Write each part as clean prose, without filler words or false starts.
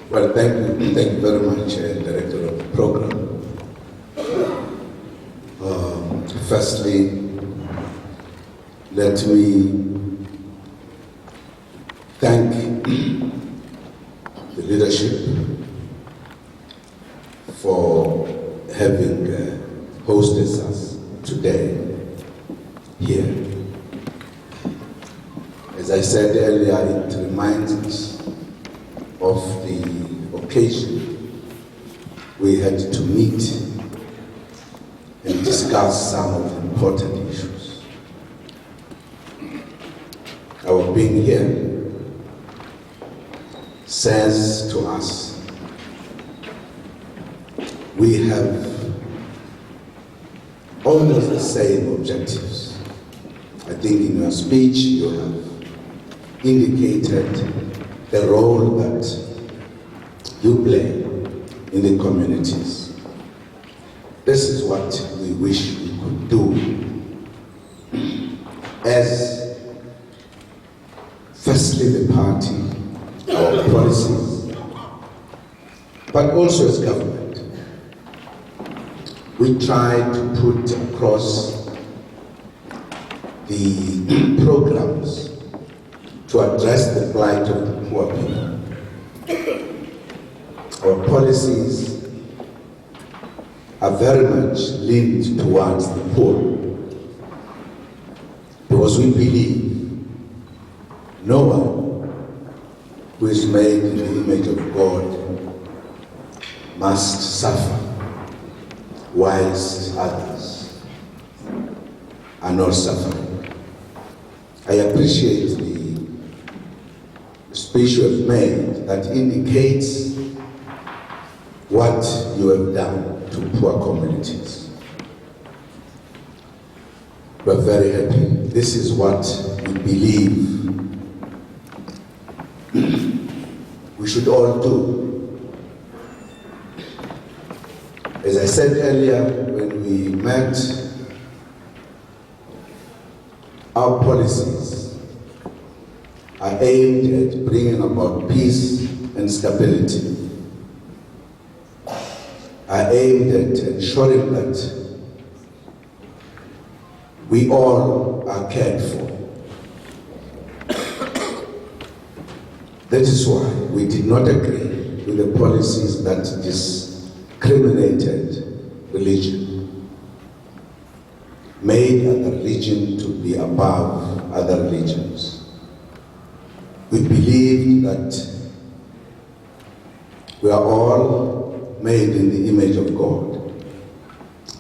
Well, thank you very much, Director of the Program. Firstly, let me thank the leadership for having hosted us today here. As I said earlier, it reminds us of the occasion we had to meet and discuss some of the important issues. Our being here says to us, we have almost the same objectives. I think in your speech you have indicated the role that you play in the communities. This is what we wish we could do as, firstly, the party, our policies, but also as government. We try to put across the programs to address the plight of the poor people. Our policies are very much linked towards the poor, because we believe no one who is made in the image of God must suffer whilst others are not suffering. I appreciate the speech you have made that indicates what you have done to poor communities. We're very happy. This is what we believe we should all do. As I said earlier, when we met, our policies are aimed at bringing about peace and stability, are aimed at ensuring that we all are cared for. That is why we did not agree with the policies that discriminated religion, made other religion to be above other religions. We believed that we are all made in the image of God.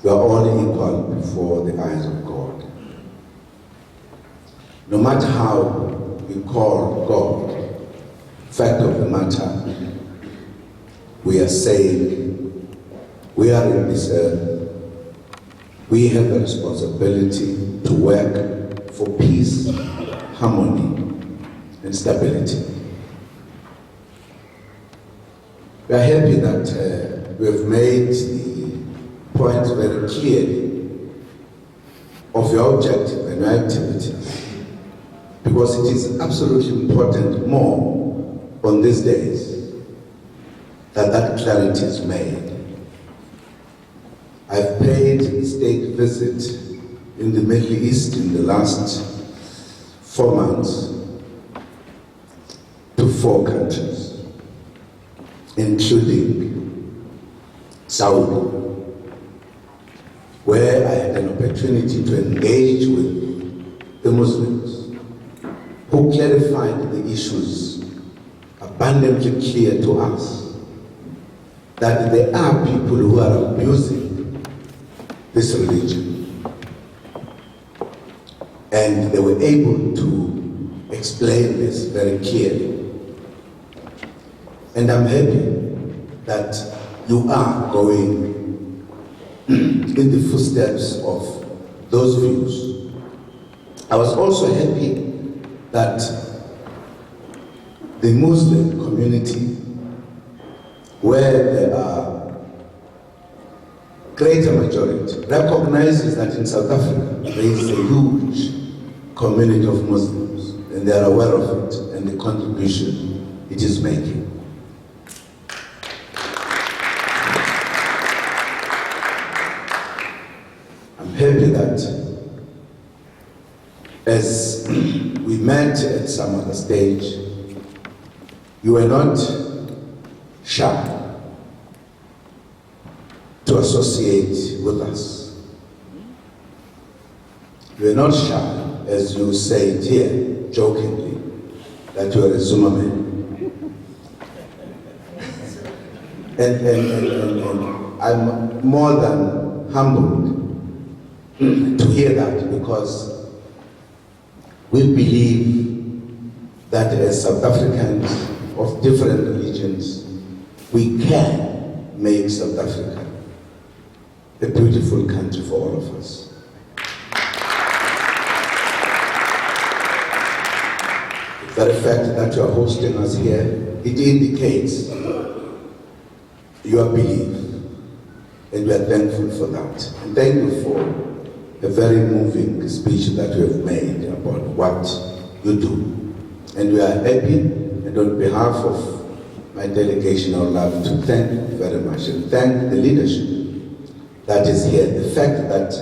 We are all equal before the eyes of God. No matter how we call God, fact of the matter, we are saying we are in this earth. We have a responsibility to work for peace, harmony, and stability. We are happy that we have made the point very clearly of your objective and your activities, because it is absolutely important more on these days that that clarity is made. I've paid a state visit in the Middle East in the last 4 months to 4 countries, including Saudi, where I had an opportunity to engage with the Muslims who clarified the issues abundantly clear to us that there are people who are abusing this religion, and they were able to explain this very clearly. And I'm happy that you are going in the footsteps of those views. I was also happy that the Muslim community, where there are greater majority, recognizes that in South Africa there is a huge community of Muslims, and they are aware of it and the contribution it is making. at some other stage, you were not shy to associate with us. You were not shy, as you say it here, jokingly, that you are a Zuma man. And I'm more than humbled to hear that, because we believe that as South Africans of different religions, we can make South Africa a beautiful country for all of us. The very fact that you are hosting us here, it indicates your belief, and we are thankful for that. And thank you for a very moving speech that you have made about what you do. And we are happy, and on behalf of my delegation, I would love to thank you very much and thank the leadership that is here. The fact that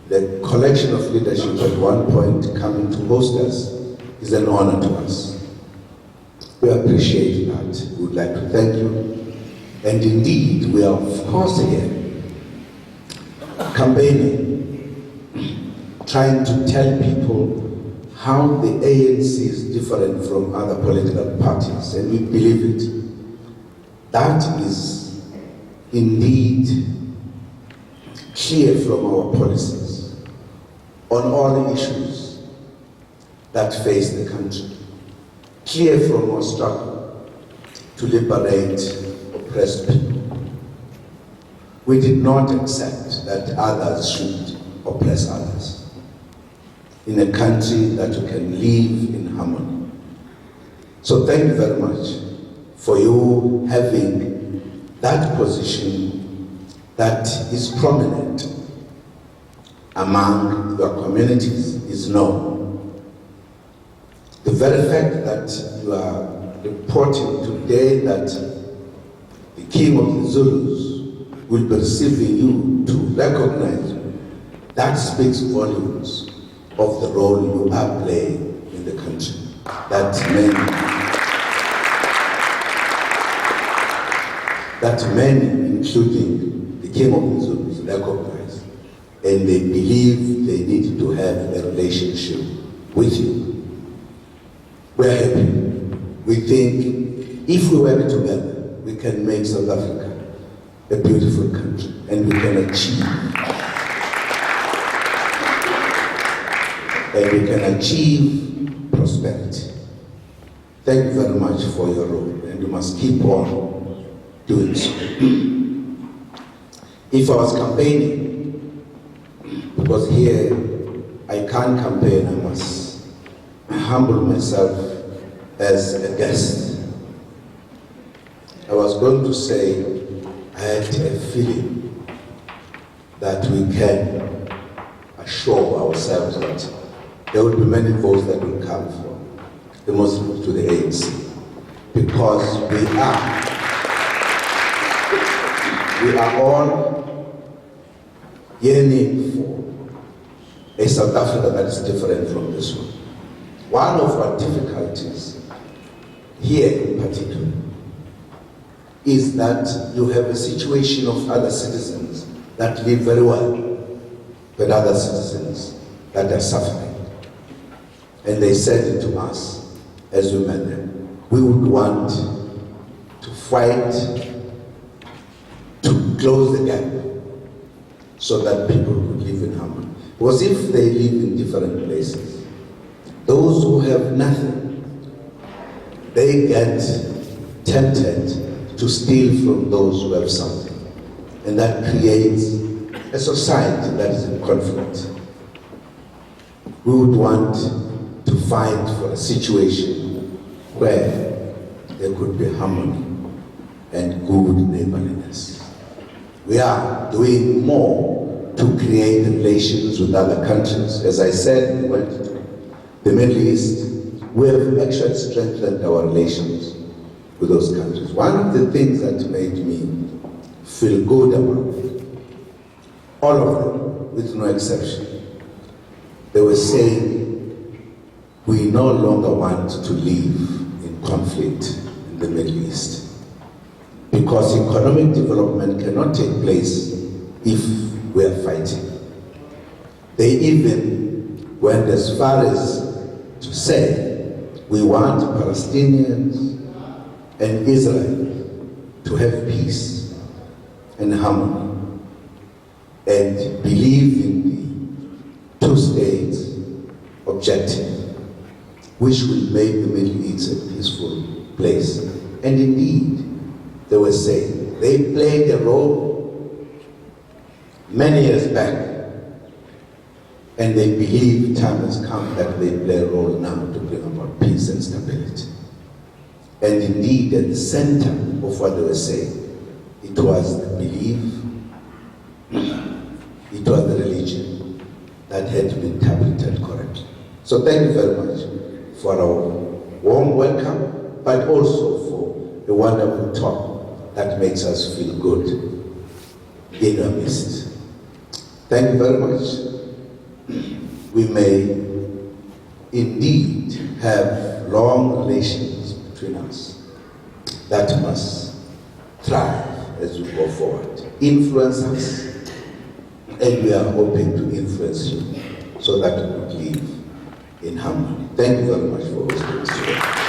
the collection of leadership at one point coming to host us is an honor to us. We appreciate that. We would like to thank you. And indeed, we are of course here campaigning, trying to tell people how the ANC is different from other political parties, and we believe it. That is indeed clear from our policies on all issues that face the country, clear from our struggle to liberate oppressed people. We did not accept that others should oppress others in a country that you can live in harmony. So thank you very much for you having that position that is prominent among your communities, is known. The very fact that you are reporting today that the King of the Zulus will be receiving you to recognize you, that speaks volumes of the role you are playing in the country. That many, including the King of the Zulus, recognize, and they believe they need to have a relationship with you. We're happy. We think if we work together, we can make South Africa a beautiful country, and we can achieve prosperity. Thank you very much for your role, and you must keep on doing so. If I was campaigning, because here I can't campaign, I must humble myself as a guest. I was going to say, I had a feeling that we can assure ourselves that there will be many votes that will come from the Muslims to the ANC, because we are all yearning for a South Africa that is different from this one. One of our difficulties here in particular is that you have a situation of other citizens that live very well, but other citizens that are suffering. And they said it to us as we met them. We would want to fight to close the gap so that people could live in harmony. Because if they live in different places, those who have nothing, they get tempted to steal from those who have something. And that creates a society that is in conflict. We would want to fight for a situation where there could be harmony and good neighborliness. We are doing more to create relations with other countries. As I said, we went to the Middle East. We have actually strengthened our relations with those countries. One of the things that made me feel good about it, all of them, with no exception, they were saying, we no longer want to live in conflict in the Middle East, because economic development cannot take place if we are fighting. They even went as far as to say, we want Palestinians and Israel to have peace and harmony and believe in the two-state objective, which will make the Middle East a peaceful place. And indeed, they were saying they played a role many years back, and they believe time has come that they play a role now to bring about peace and stability. And indeed, at the center of what they were saying, it was the belief, it was the religion that had to be interpreted correctly. So thank you very much for our warm welcome, but also for a wonderful talk that makes us feel good in your midst. Thank you very much. We may indeed have long relations between us that must thrive as we go forward. Influence us, and we are hoping to influence you so that we could live in harmony. Thank you very much for hosting us today.